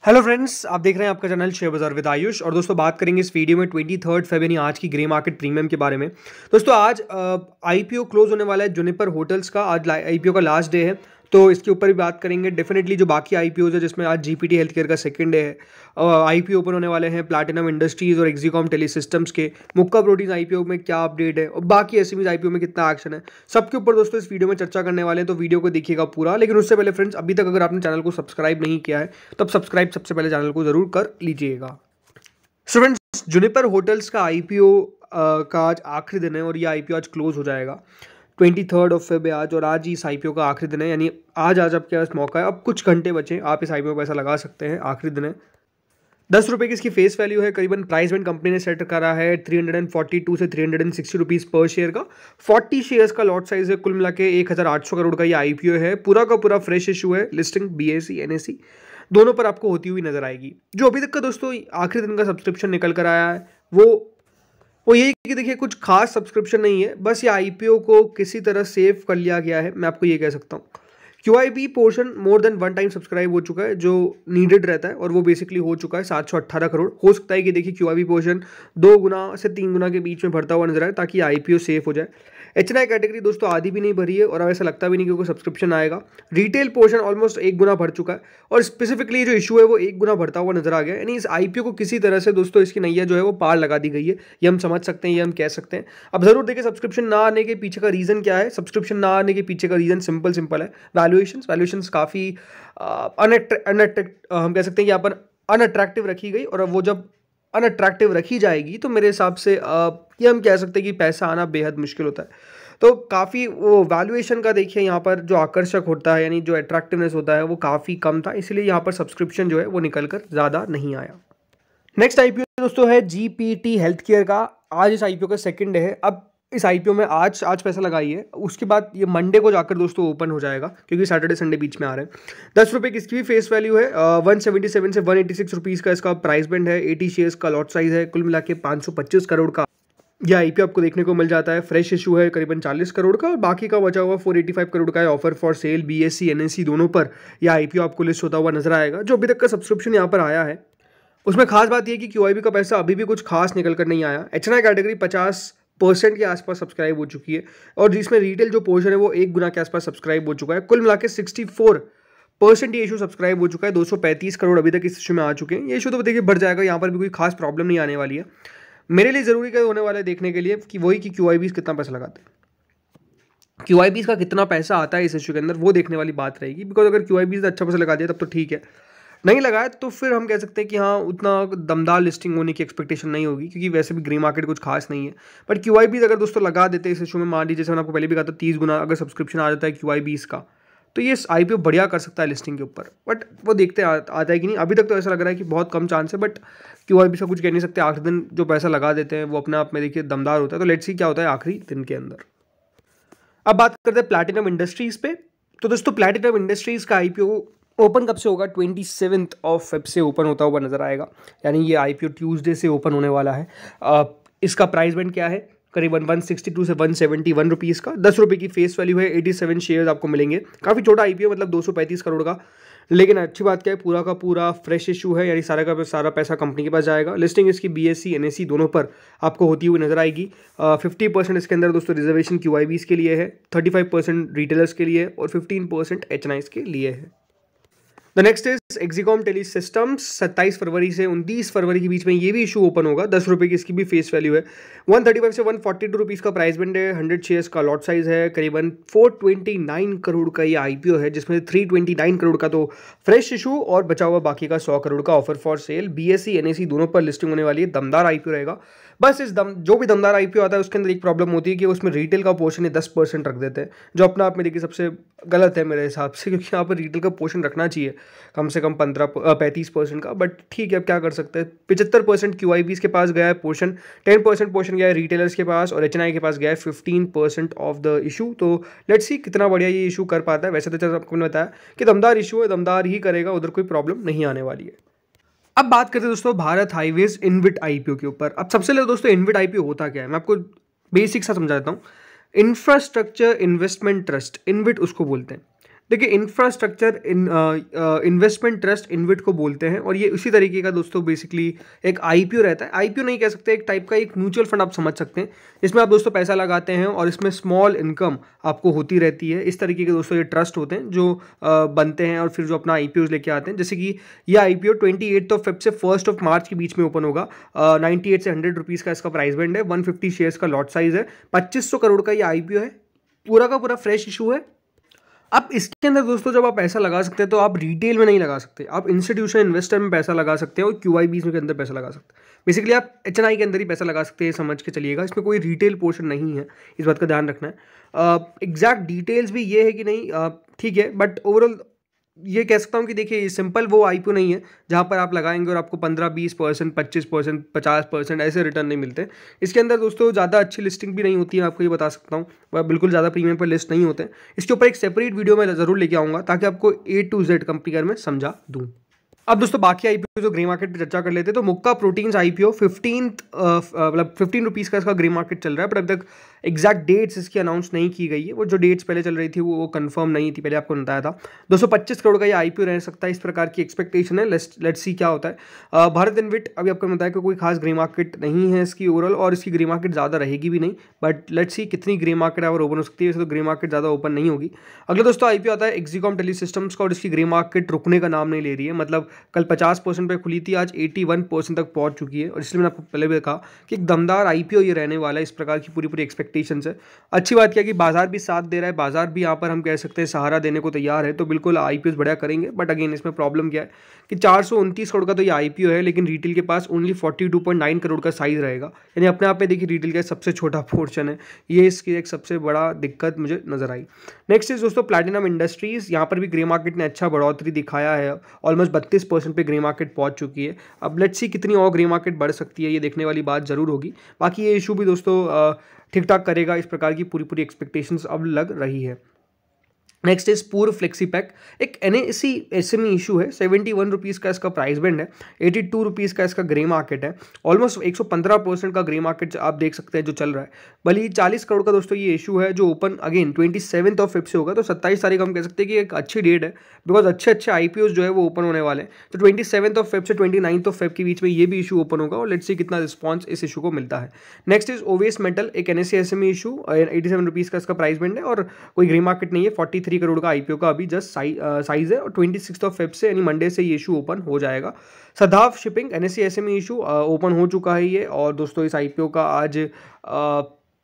Hello friends, आप देख रहे हैं आपका चैनल शेयर बाजार विद आयुष। और दोस्तों बात करेंगे इस वीडियो में 23 फरवरी आज की ग्रे मार्केट प्रीमियम के बारे में। दोस्तों आज आईपीओ क्लोज होने वाला है जुनिपर होटल्स का। आज आईपीओ का लास्ट डे है, तो इसके ऊपर भी बात करेंगे। डेफिनेटली जो बाकी आईपीओ है, जिसमें आज जीपीटी हेल्थ केयर का सेकंड डे है, आईपीओ ओपन होने वाले हैं प्लैटिनम इंडस्ट्रीज और एक्जीकॉम टेलीसिस्टम्स के। मुक्का प्रोटीन आईपीओ में क्या अपडेट है और बाकी एसएमईज आईपीओ में कितना एक्शन है, सबके ऊपर दोस्तों इस वीडियो में चर्चा करने वाले हैं। तो वीडियो को देखिएगा पूरा। लेकिन उससे पहले फ्रेंड्स, अभी तक अगर आपने चैनल को सब्सक्राइब नहीं किया है तो अब सब्सक्राइब सबसे पहले चैनल को जरूर कर लीजिएगा। सो फ्रेंड्स, जुनिपर होटल्स का आईपीओ का आज आखिरी दिन है और ये आईपीओ आज क्लोज हो जाएगा 23 फेब आज। और आज ही इस आईपीओ का आखिरी दिन है, यानी आज आपके पास मौका है। अब कुछ घंटे बचे, आप इस आईपीओ में पैसा लगा सकते हैं। आखिरी दिन है। 10 रुपये की इसकी फेस वैल्यू है। करीबन प्राइस बैंड कंपनी ने सेट करा है 342 से 360 रुपीज़ पर शेयर का। 40 शेयर्स का लॉट साइज है। कुल मिला के 1800 करोड़ का ये आईपीओ है। पूरा का पूरा फ्रेश इशू है। लिस्टिंग बीएसई एनएसई दोनों पर आपको होती हुई नजर आएगी। जो अभी तक का दोस्तों आखिरी दिन का सब्सक्रिप्शन निकल कर आया है वो यही कि देखिए, कुछ खास सब्सक्रिप्शन नहीं है, बस ये आईपीओ को किसी तरह सेव कर लिया गया है। मैं आपको ये कह सकता हूँ QIB portion more than 1 time subscribe हो चुका है, जो नीडेड रहता है, और वो बेसिकली हो चुका है 718 करोड़। हो सकता है कि देखिए क्यूआईबी पोर्शन 2 गुना से 3 गुना के बीच में भरता हुआ नजर आए, ताकि आईपीओ सेफ हो जाए। एचएनआई कैटेगरी दोस्तों आधी भी नहीं भरी है, और अब ऐसा लगता भी नहीं कि कोई सब्सक्रिप्शन आएगा। रिटेल पोर्शन ऑलमोस्ट 1 गुना भर चुका है, और स्पेसिफिकली जो इशू है वो 1 गुना भरता हुआ नजर आ गया। यानी इस आईपीओ को किसी तरह से दोस्तों इसकी नैया जो है वो पार लगा दी गई है, ये हम समझ सकते हैं, ये हम कह सकते हैं। अब जरूर देखिए सब्सक्रिप्शन ना आने के पीछे का रीजन क्या है। सब्सक्रिप्शन ना आने के पीछे का रीजन सिंपल है, वैल्यूएशंस काफ़ी हम कह सकते हैं कि यहाँ पर अनअट्रैक्टिव रखी गई। और अब वो जब अनअट्रैक्टिव रखी जाएगी तो मेरे हिसाब से ये हम कह सकते हैं कि पैसा आना बेहद मुश्किल होता है। तो काफ़ी वो वैल्यूएशन का देखिए यहाँ पर जो आकर्षक होता है, यानी जो अट्रैक्टिवनेस होता है, वो काफ़ी कम था, इसलिए यहाँ पर सब्सक्रिप्शन जो है वो निकल कर ज़्यादा नहीं आया। नेक्स्ट आईपीओ दोस्तों है जीपीटी हेल्थ केयर का। आज इस आईपीओ का सेकंड डे है। अब इस आईपीओ में आज पैसा लगाइए, उसके बाद ये मंडे को जाकर दोस्तों ओपन हो जाएगा, क्योंकि सैटरडे संडे बीच में आ रहे हैं। 10 रुपये की इसकी भी फेस वैल्यू है। 177 से 186 रुपीज़ का इसका प्राइस बैंड है। 80 शेयर्स का लॉट साइज है। कुल मिला के 525 करोड़ का यह आईपीओ आपको देखने को मिल जाता है। फ्रेश इशू है करीबन 40 करोड़ का, और बाकी का बचा हुआ 485 करोड़ का है। Offer for sale BSE NSE दोनों पर यह आईपीओ आपको लिस्ट होता हुआ नजर आएगा। जो अभी तक का सब्सक्रिप्शन यहाँ पर आया है, उसमें खास बात यह कि क्यूआईबी का पैसा अभी भी कुछ खास निकल कर नहीं आया। एचएनआई कैटेगरी 50% के आसपास सब्सक्राइब हो चुकी है, और जिसमें रिटेल जो पोर्शन है वो 1 गुना के आसपास सब्सक्राइब हो चुका है। कुल मिला के 64% ये इशू सब्सक्राइब हो चुका है। 235 करोड़ अभी तक इस इशू में आ चुके हैं। ये इशू तो देखिए बढ़ जाएगा, यहाँ पर भी कोई खास प्रॉब्लम नहीं आने वाली है। मेरे लिए जरूरी क्या होने वाला है देखने के लिए कि वही कि क्यूआईबी कितना पैसा लगाते हैं, क्यूआईबी का कितना पैसा आता है इस इशू के अंदर, वो देखने वाली बात रहेगी। बिकॉज अगर क्यूआईबी अच्छा पैसा लगा दिया तब तो ठीक है, नहीं लगाया तो फिर हम कह सकते हैं कि हाँ, उतना दमदार लिस्टिंग होने की एक्सपेक्टेशन नहीं होगी, क्योंकि वैसे भी ग्रे मार्केट कुछ खास नहीं है। बट क्यूआईबी अगर दोस्तों लगा देते इस इशू में, मान लीजिए जैसे मैंने आपको पहले भी कहा था 30 गुना अगर सब्सक्रिप्शन आ जाता है क्यूआईबी का, तो ये आईपीओ बढ़िया कर सकता है लिस्टिंग के ऊपर। बट वो देखते आता है कि नहीं। अभी तक तो ऐसा लग रहा है कि बहुत कम चांस है, बट क्यूआईबी का कुछ कह नहीं सकते। आखिरी दिन जो पैसा लगा देते हैं वो अपने आप में देखिए दमदार होता है। तो लेट्स सी क्या होता है आखिरी दिन के अंदर। अब बात करते हैं प्लैटिनम इंडस्ट्रीज पे। तो दोस्तों प्लैटिनम इंडस्ट्रीज का आईपीओ ओपन कब से होगा? 27 फेब से ओपन होता हुआ नजर आएगा, यानी ये आईपीओ ट्यूसडे से ओपन होने वाला है। इसका प्राइस बैंड क्या है? करीबन 162 से 171 रुपीज़ का। 10 रुपये की फेस वैल्यू है। 87 शेयर्स आपको मिलेंगे। काफ़ी छोटा आईपीओ, मतलब 235 करोड़ का। लेकिन अच्छी बात क्या है, पूरा का पूरा फ्रेश इशू है, यानी सारा का सारा पैसा कंपनी के पास जाएगा। लिस्टिंग इसकी बीएसई एनएसई दोनों पर आपको होती हुई नजर आएगी। 50% इसके अंदर दोस्तों रिजर्वेशन क्यूआईबीज के लिए है, 35% रिटेलर्स के लिए, और 15% एचएनआईज के लिए है। The next is Exicom Telesystems. 27 फरवरी से 29 फरवरी के बीच में ये भी इशू ओपन होगा। 10 रुपये की इसकी भी फेस वैल्यू है। 135 से 142 रुपीज़ का प्राइस बैंड है। 100 शेयर्स का लॉट साइज है। करीबन 429 करोड़ का ये आईपीओ है, जिसमें 329 करोड़ का तो फ्रेश इशू और बचा हुआ बाकी का 100 करोड़ का offer for sale. BSE NSE दोनों पर लिस्टिंग होने वाली है। दमदार आईपीओ रहेगा। बस जो भी दमदार आईपीओ आता है उसके अंदर एक प्रॉब्लम होती है कि उसमें रिटेल का पोर्शन है 10% रख देते हैं, जो अपने आप में देखिए सबसे गलत है मेरे हिसाब से, क्योंकि यहाँ पर रिटेल का पोर्शन रखना चाहिए कम से कम 35% का। बट ठीक है, अब क्या कर सकते हैं। 75% क्यूआईबीज के पास गया है पोर्शन, 10% पोर्शन गया है रिटेलर्स के पास, और एचएनआई के पास गया है 15% ऑफ द इशू। तो लेट्स सी कितना बढ़िया ये इशू कर पाता है। वैसे तो आपको मैंने बताया कि दमदार इशू है, दमदार ही करेगा, उधर कोई प्रॉब्लम नहीं आने वाली है। अब बात करते हैं दोस्तों भारत हाईवेज इनविट आईपीओ के ऊपर। अब सबसे पहले दोस्तों इनविट आईपीओ होता क्या है, मैं आपको बेसिक सा समझा देता हूँ। इंफ्रास्ट्रक्चर इन्वेस्टमेंट ट्रस्ट, इनविट उसको बोलते हैं। देखिए इंफ्रास्ट्रक्चर इन्वेस्टमेंट ट्रस्ट इन्विट को बोलते हैं, और ये उसी तरीके का दोस्तों बेसिकली एक आईपीओ रहता है। आईपीओ नहीं कह सकते, एक टाइप का एक म्यूचुअल फंड आप समझ सकते हैं। इसमें आप दोस्तों पैसा लगाते हैं और इसमें स्मॉल इनकम आपको होती रहती है। इस तरीके के दोस्तों ये ट्रस्ट होते हैं जो बनते हैं और फिर जो अपना आईपीओ लेके आते हैं। जैसे कि ये आईपीओ 28 फेब से 1 मार्च के बीच में ओपन होगा। 98 से 100 रुपीज़ का इसका प्राइस बैंड है। 150 शेयर्स का लॉट साइज है। 2500 करोड़ का ये आईपीओ है। पूरा का पूरा फ्रेश इशू है। अब इसके अंदर दोस्तों जब आप पैसा लगा सकते हैं तो आप रिटेल में नहीं लगा सकते, आप इंस्टीट्यूशन इन्वेस्टर में पैसा लगा सकते हैं और QIBs के अंदर पैसा लगा सकते हैं। बेसिकली आप HNI के अंदर ही पैसा लगा सकते हैं, समझ के चलिएगा। इसमें कोई रिटेल पोर्शन नहीं है, इस बात का ध्यान रखना है। एग्जैक्ट डिटेल्स भी ये है कि नहीं, ठीक है, बट ओवरऑल ये कह सकता हूँ कि देखिए सिंपल वो आईपीओ नहीं है जहाँ पर आप लगाएंगे और आपको 15-20%, 25%, 50% ऐसे रिटर्न नहीं मिलते। इसके अंदर दोस्तों ज़्यादा अच्छी लिस्टिंग भी नहीं होती है, आपको ये बता सकता हूँ। वह बिल्कुल ज़्यादा प्रीमियम पर लिस्ट नहीं होते हैं। इसके ऊपर एक सेपरेट वीडियो मैं ज़रूर लेके आऊँगा ताकि आपको A to Z कंपनी कर मैं समझा दूँ। अब दोस्तों बाकी आईपीओ जो ग्रे मार्केट पे चर्चा कर लेते हैं, तो मुक्का प्रोटीन्स आईपीओ 15 रुपीज़ का इसका ग्रे मार्केट चल रहा है, बट अभी तक एग्जैक्ट डेट्स इसकी अनाउंस नहीं की गई है। वो जो डेट्स पहले चल रही थी वो कंफर्म नहीं थी, पहले आपको बताया था। 225 करोड़ का ये आईपीओ रह सकता है, इस प्रकार की एक्सपेक्टेशन है। लेट्स सी क्या होता है। भारत इन्विट अभी आपको बताया कि कोई खास ग्रे मार्केट नहीं है इसकी ओवरऑल, और इसकी ग्रे मार्केट ज़्यादा रहेगी भी नहीं, बट लेट्स सी कितनी ग्रे मार्केट और ओपन हो सकती है। वैसे तो ग्रे मार्केट ज़्यादा ओपन नहीं होगी। अगला दोस्तों आईपीओ आता है एक्जीकॉम टेली सिस्टम्स का, और इसकी ग्रे मार्केट रुकने का नाम नहीं ले रही है। मतलब कल 50% पे खुली थी, आज 81% तक पहुंच चुकी है, और इसलिए मैंने आपको पहले भी कहा कि एक दमदार आईपीओ ये रहने वाला है। इस प्रकार की पूरी एक्सपेक्टेशंस है। अच्छी बात क्या कि बाजार भी साथ दे रहा है, बाजार भी यहाँ पर हम कह सकते हैं सहारा देने को तैयार है, तो बिल्कुल आईपीओ बढ़िया करेंगे। बट अगेन इसमें प्रॉब्लम क्या है कि 429 करोड़ का तो ये आईपीओ है, लेकिन रिटेल के पास ओनली 42.9 करोड़ का साइज रहेगा, यानी अपने आप में देखिए रिटेल का सबसे छोटा पोर्शन है। ये इसकी एक सबसे बड़ा दिक्कत मुझे नजर आई। नेक्स्ट इज दोस्तों प्लैटिनम इंडस्ट्रीज। यहाँ पर भी ग्रे मार्केट ने अच्छा बढ़ोतरी दिखाया है, ऑलमोस्ट 32% पे ग्रे मार्केट पहुंच चुकी है। अब लेट्स सी कितनी और ग्रे मार्केट बढ़ सकती है, ये देखने वाली बात जरूर होगी। बाकी ये इशू भी दोस्तों ठीक ठाक करेगा, इस प्रकार की पूरी एक्सपेक्टेशंस अब लग रही है। नेक्स्ट इज पूर्व फ्लेक्सीपैक, एक NSE SME इशू है। 71 रुपीज़ का इसका प्राइस बैंड है। 82 रुपीज़ का इसका ग्रे मार्केट है। ऑलमोस्ट 115% का ग्रे मार्केट आप देख सकते हैं जो चल रहा है। भले 40 करोड़ का दोस्तों ये इशू है, जो ओपन अगेन 27 फेब से होगा, तो 27 तारीख हम कह सकते हैं कि एक अच्छी डेट है, बिकॉज अच्छे IPOs जो है वो ओपन होने वाले हैं। तो 27 फेब से 29 फेब के बीच में ये भी इशू ओपन होगा, और लेट्स सी कितना रिस्पॉन्स इस इशू को मिलता है। नेक्स्ट इज ओवेस मेटल, एक NSE SME इशू, 87 रुपीज़ का इसका प्राइस बैंड है, और कोई ग्रे मार्केट नहीं है। 43 करोड़ का आईपीओ का अभी जस्ट साइज है, और 26 फेब से यानी मंडे से ये इशू ओपन हो जाएगा। सदाव shipping NSE SME issue open हो चुका है ये, और दोस्तों इस आईपीओ का आज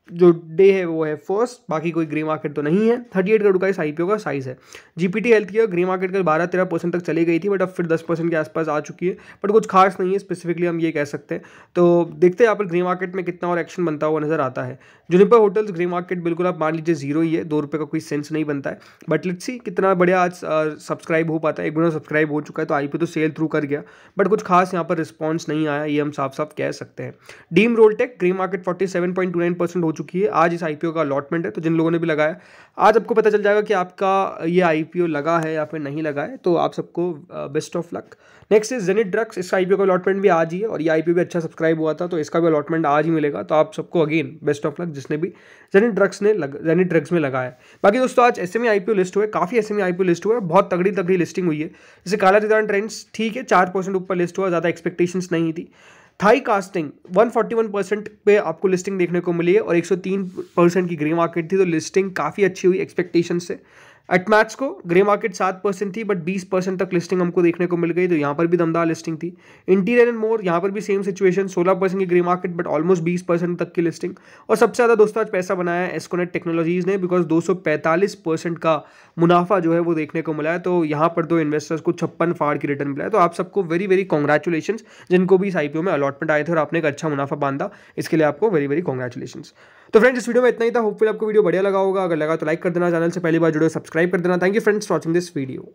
जो डे है वो है फर्स्ट। बाकी कोई ग्रे मार्केट तो नहीं है। 38 करोड़ का इस आईपीओ का साइज है। GPT health care grey market का 12-13% तक चली गई थी, बट अब फिर 10% के आसपास आ चुकी है, बट कुछ खास नहीं है स्पेसिफिकली, हम ये कह सकते हैं। तो देखते हैं यहाँ पर ग्रे मार्केट में कितना और एक्शन बनता हुआ नजर आता है। जुनिपर होटल्स ग्रे मार्केट बिल्कुल आप मान लीजिए जीरो ही है, 2 रुपये का कोई सेंस नहीं बनता है, बट लेट्स सी कितना बढ़िया आज सब्सक्राइब हो पाता है। 1 मिलियन सब्सक्राइब हो चुका है, तो आईपीओ तो सेल थ्रू कर गया, बट कुछ खास यहाँ पर रिस्पॉन्स नहीं आया, ये हम साफ साफ कह सकते हैं। डीम रोलटेक ग्रे मार्केट 47.29% हो चुकी है। आज इस आईपीओ का अलॉटमेंट है, तो जिन लोगों ने भी लगाया आज आपको पता चल जाएगा कि आपका ये आईपीओ लगा है या फिर नहीं लगा है, तो आप सबको best of luck. Next is zenith drugs, इसका आईपीओ का अलॉटमेंट भी आज ही है, और ये आईपीओ भी अच्छा सब्सक्राइब हुआ था, तो इसका भी अलॉटमेंट आज ही मिलेगा। तो आप सबको अगेन बेस्ट ऑफ लक जिसने भी जेनिथ ड्रग्स में लगाया है। बाकी दोस्तों आज SME आईपीओ लिस्ट हुए, काफी SME आईपीओ लिस्ट हुआ, बहुत तगड़ी लिस्टिंग हुई है। जैसे काला रिटर्न ट्रेंड्स ठीक है, 4% ऊपर लिस्ट हुआ, ज्यादा एक्सपेक्टेशंस नहीं थी। थाई कास्टिंग 141% पे आपको लिस्टिंग देखने को मिली है, और 103% की ग्रे मार्केट थी, तो लिस्टिंग काफ़ी अच्छी हुई एक्सपेक्टेशन से। एटमैक्स को ग्रे मार्केट 7% थी, बट 20% तक लिस्टिंग हमको देखने को मिल गई, तो यहाँ पर भी दमदार लिस्टिंग थी। इंटीरियर एंड मोर यहाँ पर भी सेम सिचुएशन, 16% की ग्रे मार्केट, बट ऑलमोस्ट 20% तक की लिस्टिंग। और सबसे ज़्यादा दोस्तों आज पैसा बनाया है एस्कोनेट टेक्नोलॉजीज ने, बिकॉज 245% का मुनाफा जो है वो देखने को मिला है। तो यहाँ पर दो इन्वेस्टर्स को 56 फाड़ की रिटर्न मिला है। तो आप सबको वेरी कॉन्ग्रेचुलेशन, जिनको भी इस आईपीओ में अलॉटमेंट आए थे और आपने एक अच्छा मुनाफा बांधा, इसके लिए आपको वेरी कॉन्ग्रेचुलेशन। तो फ्रेंड्स इस वीडियो में इतना ही था। होपफुली आपको वीडियो बढ़िया लगा होगा। अगर लगा तो लाइक कर देना, चैनल से पहली बार जुड़े सब्सक्राइब कर देना। Thank you friends for watching this video.